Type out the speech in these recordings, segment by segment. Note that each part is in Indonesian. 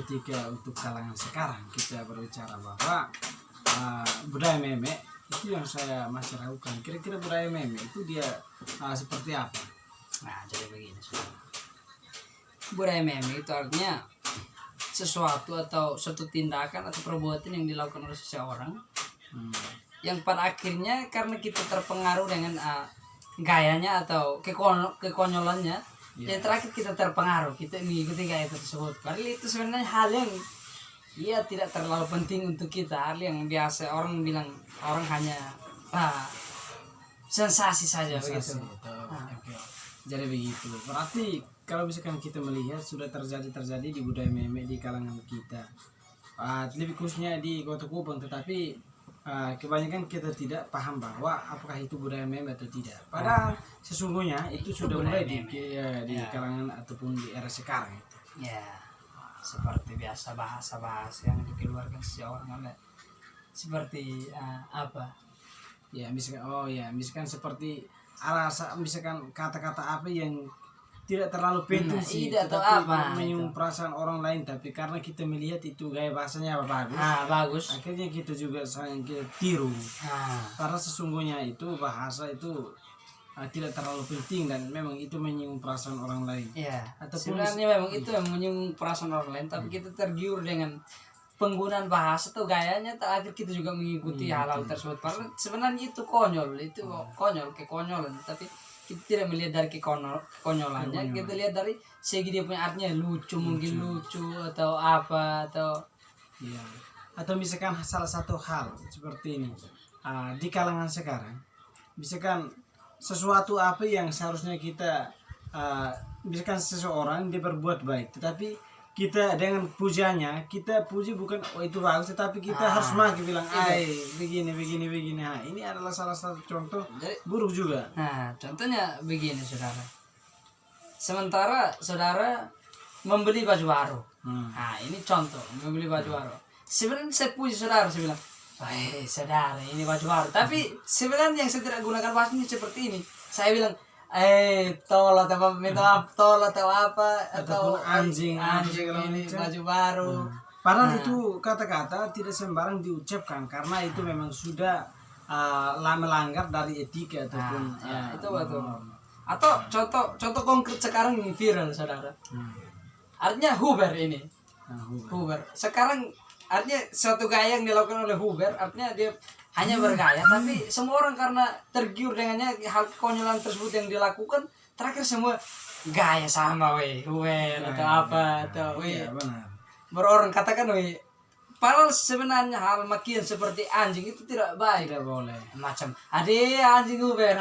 ketika untuk kalangan sekarang kita berbicara bahwa budaya meme itu yang saya masih ragukan. Kira-kira budaya meme itu dia seperti apa? Nah, jadi begini, saudara. Budaya meme itu artinya sesuatu atau suatu tindakan atau perbuatan yang dilakukan oleh seseorang yang pada akhirnya karena kita terpengaruh dengan gayanya atau kekonyolannya, yang terakhir kita terpengaruh, kita mengikuti gaya tersebut. Padahal itu sebenarnya hal yang tidak terlalu penting untuk kita, hal yang biasa orang bilang, orang hanya sensasi saja begitu. Oke. Jadi begitu. Berarti kalau misalkan kita melihat sudah terjadi di budaya meme di kalangan kita, lebih khususnya di Kota Kupang, tetapi kebanyakan kita tidak paham bahwa apakah itu budaya meme atau tidak. Padahal sesungguhnya itu sudah mulai di kalangan ataupun di era sekarang itu. Ya, seperti biasa bahasa-bahasa yang dikeluarkan seseorang oleh seperti apa? Ya, misalkan seperti misalkan kata-kata apa yang tidak terlalu penting sih, tetapi menyinggung perasaan orang lain, tapi karena kita melihat itu gaya bahasanya bagus, bagus, akhirnya kita juga sayang kita tiru. Karena sesungguhnya itu bahasa itu tidak terlalu penting dan memang itu menyinggung perasaan orang lain. Ya, sebenarnya memang itu yang menyinggung perasaan orang lain, tapi kita tergiur dengan penggunaan bahasa atau gayanya, akhir kita juga mengikuti hal-hal tersebut. Padahal sebenarnya itu konyol, kekonyolan, tapi kita tidak melihat dari kekonyolannya, kita lihat dari segi dia punya artinya lucu, mungkin lucu atau apa atau misalkan salah satu hal seperti ini di kalangan sekarang, misalkan sesuatu apa yang seharusnya kita misalkan seseorang dia berbuat baik, tetapi kita dengan pujiannya, kita puji bukan itu bagus, tetapi kita harus maki bilang begini. Nah, ini adalah salah satu contoh buruk juga. Nah, contohnya begini, saudara. Sementara saudara membeli baju baru. Nah, ini contoh membeli baju baru. Sebenarnya saya puji saudara, saya bilang, saudara ini baju baru. Tapi sebenarnya yang saya tidak gunakan bahasanya seperti ini. Saya bilang, tolong atau minta maaf, tolong atau apa, atau anjing ini baju baru. Padahal itu kata-kata tidak sembarang diucapkan karena itu memang sudah melanggar dari etika ataupun itu betul. Atau contoh konkret sekarang ini viral, saudara. Artinya Huber ini. Huber. Sekarang artinya suatu gaya yang dilakukan oleh Huber, artinya dia hanya bergaya, tapi semua orang karena tergiur dengannya hal konyolan tersebut yang dilakukan, terakhir semua gaya sama Huber atau apa atau berorang katakan padahal sebenarnya hal makian seperti anjing itu tidak baik, tidak boleh. Macam anjing Huber,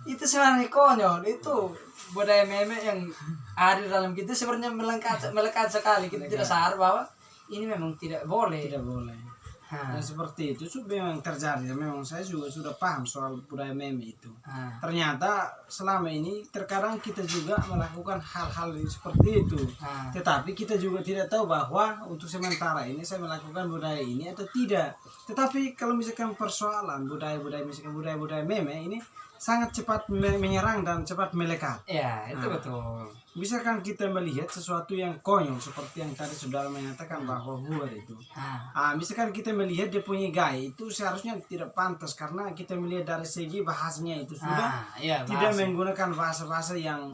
itu sebenarnya konyol. Itu budaya meme yang ada dalam kita sebenarnya melekat sekali. Kita tidak sadar bahwa ini memang tidak boleh. Dan seperti itu memang terjadi. Memang saya juga sudah paham soal budaya meme itu. Ternyata selama ini terkadang kita juga melakukan hal-hal seperti itu. Tetapi kita juga tidak tahu bahwa untuk sementara ini saya melakukan budaya ini atau tidak. Tetapi kalau misalkan persoalan budaya-budaya meme ini sangat cepat menyerang dan cepat melekat. Ya, itu betul. Misalkan kita melihat sesuatu yang konyol seperti yang tadi saudara menyatakan bahwa Huber itu. Misalkan kita melihat dia punya gaya itu seharusnya tidak pantas karena kita melihat dari segi bahasanya itu sudah tidak menggunakan bahasa-bahasa yang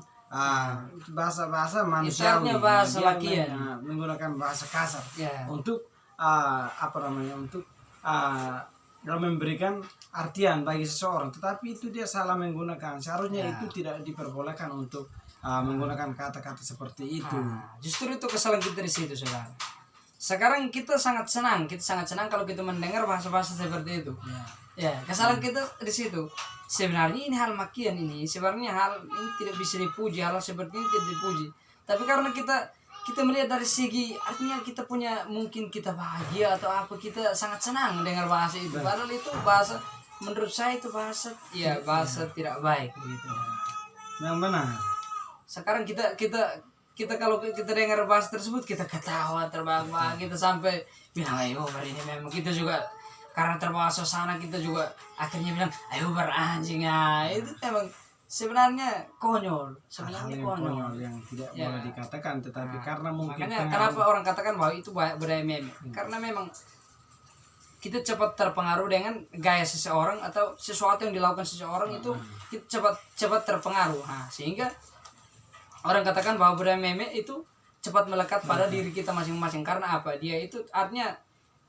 bahasa-bahasa manusiawi. Bahasa lakian. Menggunakan bahasa kasar untuk untuk memberikan artian bagi seseorang, tetapi itu dia salah menggunakan. Seharusnya itu tidak diperbolehkan untuk menggunakan kata-kata seperti itu. Justru itu kesalahan kita di situ, saudara. Sekarang kita sangat senang kalau kita mendengar bahasa-bahasa seperti itu. Kesalahan kita di situ. Sebenarnya ini hal makian ini, sebenarnya hal ini tidak bisa dipuji, hal seperti ini tidak dipuji. Tapi karena kita melihat dari segi artinya kita punya, mungkin kita bahagia atau apa, kita sangat senang mendengar bahasa itu. Padahal itu bahasa, menurut saya itu bahasa tidak baik begitu. Yang benar. Sekarang kita kalau kita dengar bahasa tersebut kita ketawa terbahak-bahak, kita sampai bilang ayo hari ini memang kita juga karena terbawa suasana kita juga akhirnya bilang ayo beranjing itu memang sebenarnya konyol, hal sebenarnya yang konyol. konyol yang tidak Ya. boleh dikatakan, tetapi Nah, karena mungkin makanya pengaruh. kenapa orang katakan bahwa itu budaya meme? Karena memang kita cepat terpengaruh dengan gaya seseorang atau sesuatu yang dilakukan seseorang itu kita cepat terpengaruh. Nah, sehingga orang katakan bahwa budaya meme itu cepat melekat pada diri kita masing-masing. Karena apa? Dia itu artinya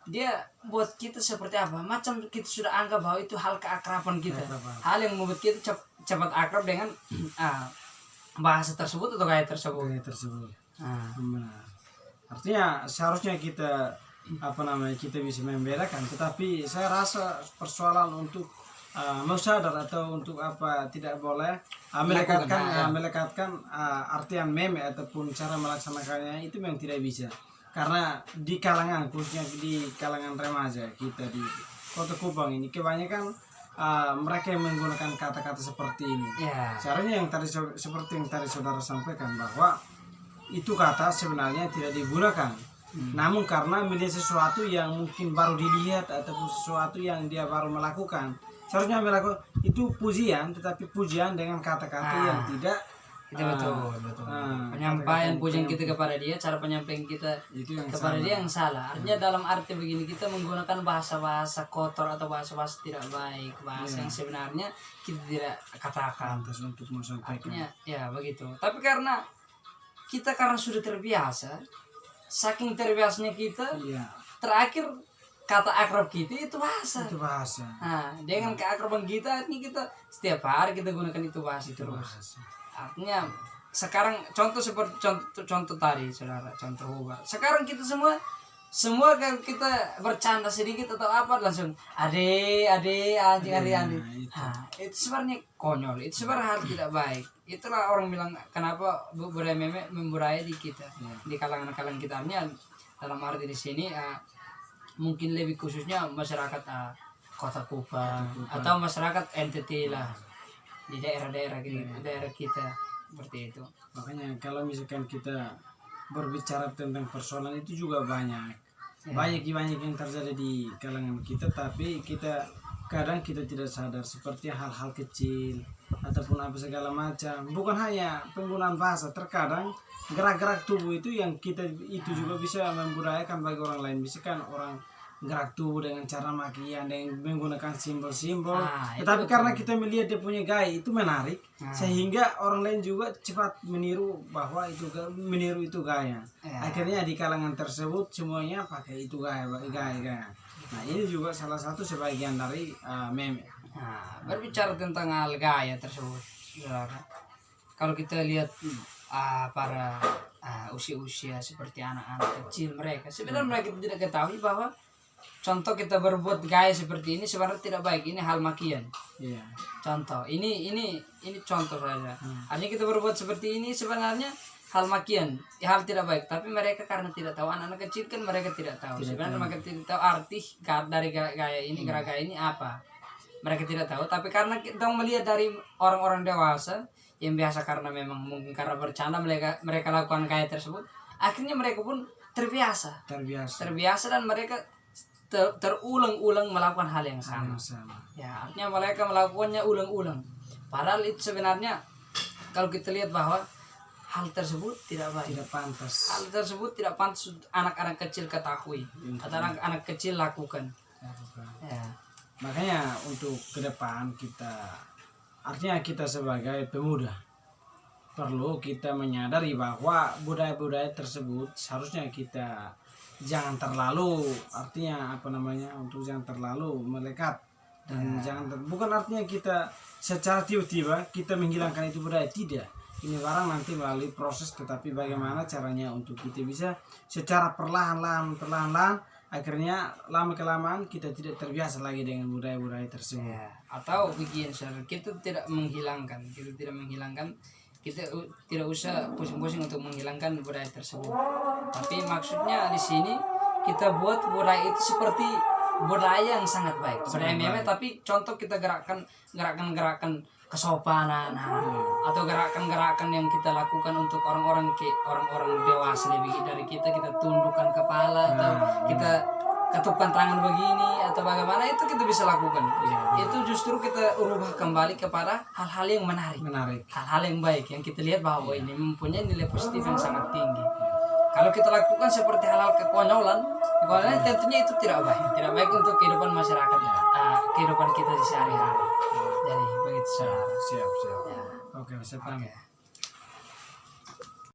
dia buat kita seperti apa? Macam kita sudah anggap bahwa itu hal keakraban kita. Hal yang membuat kita cepat akrab dengan bahasa tersebut atau gaya tersebut. Gaya tersebut. Nah, Benar. Artinya seharusnya kita kita bisa membedakan, tetapi saya rasa persoalan untuk mau sadar atau untuk tidak boleh melekatkan artian meme ataupun cara melaksanakannya itu memang tidak bisa, karena di kalangan, khususnya di kalangan remaja kita di Kota Kupang ini kebanyakan mereka yang menggunakan kata-kata seperti ini. ya. Seharusnya seperti yang tadi saudara sampaikan, bahwa itu kata sebenarnya tidak digunakan. Namun karena melihat sesuatu yang mungkin baru dilihat ataupun sesuatu yang dia baru melakukan, seharusnya melakukan itu pujian, tetapi pujian dengan kata-kata yang tidak Itu betul. Penyampaian pujian kita kepada dia, cara penyampaian kita itu yang kepada salah. dia yang salah. Artinya dalam arti begini, kita menggunakan bahasa-bahasa kotor atau bahasa-bahasa tidak baik, bahasa yang sebenarnya kita tidak katakan. Pantas untuk menyampaikan. Artinya ya begitu. Tapi karena sudah terbiasa, saking terbiasanya kita, Iya, terakhir kata akrab kita itu bahasa. itu bahasa. Nah, dengan keakraban kita, artinya kita setiap hari kita gunakan itu bahasa Itu terus. bahasa. Artinya sekarang contoh seperti contoh tadi saudara, contoh Hubar. Sekarang kita semua kalau kita bercanda sedikit atau apa langsung ade anjing ade. Itu sebenarnya konyol, itu sebenarnya hal tidak baik. Itulah orang bilang kenapa budaya meme membudaya di kita, di kalangan kita. Artinya dalam arti di sini mungkin lebih khususnya masyarakat Kota Kupang atau masyarakat NTT lah di daerah-daerah gitu, daerah kita seperti itu. Makanya kalau misalkan kita berbicara tentang persoalan itu juga banyak yang terjadi di kalangan kita, tapi kadang kita tidak sadar, seperti hal-hal kecil ataupun apa segala macam. Bukan hanya penggunaan bahasa, terkadang gerak-gerak tubuh itu yang itu juga bisa membudayakan bagi orang lain. Misalkan orang gerak tubuh dengan cara makian, dengan menggunakan simbol-simbol. Tetapi karena kita melihat dia punya gaya itu menarik, sehingga orang lain juga cepat meniru itu gaya. Akhirnya di kalangan tersebut semuanya pakai itu gaya. Nah, ini juga salah satu sebagian dari meme. Nah, berbicara tentang hal gaya tersebut, saudara. Kalau kita lihat para usia-usia seperti anak-anak kecil, mereka sebenarnya mereka tidak ketahui bahwa contoh kita berbuat gaya seperti ini sebenarnya tidak baik. Ini hal makian. Iya. Contoh ini contoh saja. Artinya kita berbuat seperti ini sebenarnya hal makian, hal tidak baik. Tapi mereka karena tidak tahu, anak-anak kecil kan mereka tidak tahu. Sebenarnya mereka tidak tahu arti dari gaya ini, gaya ini apa. Mereka tidak tahu. Tapi karena kita melihat dari orang-orang dewasa yang biasa, karena memang mungkin karena bercanda mereka lakukan gaya tersebut, akhirnya mereka pun terbiasa dan mereka terulang-ulang melakukan hal yang sama. Ya, artinya mereka melakukannya ulang-ulang. Padahal itu sebenarnya kalau kita lihat bahwa hal tersebut tidak baik. Tidak pantas. Hal tersebut tidak pantas anak-anak kecil ketahui atau anak-anak kecil lakukan. Ya. Makanya untuk ke depan artinya kita sebagai pemuda perlu kita menyadari bahwa budaya-budaya tersebut seharusnya kita jangan terlalu jangan terlalu melekat dan bukan artinya kita secara tiba-tiba kita menghilangkan itu budaya, tidak. Ini barang nanti melalui proses, tetapi bagaimana caranya untuk kita bisa secara perlahan-lahan akhirnya lama kelamaan kita tidak terbiasa lagi dengan budaya-budaya tersebut. Atau begini, kita tidak menghilangkan, kita tidak usah pusing-pusing untuk menghilangkan budaya tersebut. Tapi maksudnya di sini kita buat budaya itu seperti budaya yang sangat baik. Budaya meme, tapi contoh kita gerakan kesopanan, atau gerakan-gerakan yang kita lakukan untuk orang-orang dewasa lebih dari kita tundukkan kepala atau kita ketukan tangan begini atau bagaimana itu kita bisa lakukan. Iya. Itu justru kita ubah kembali kepada hal-hal yang menarik, Menarik. hal-hal yang baik yang kita lihat bahwa ini mempunyai nilai positif yang sangat tinggi. Kalau kita lakukan seperti hal-hal kekonyolan tentunya itu tidak baik untuk kehidupan masyarakat, kehidupan kita di sehari-hari. Jadi begitu saudara. Siap. Ya. Oke, saya paham. Oke.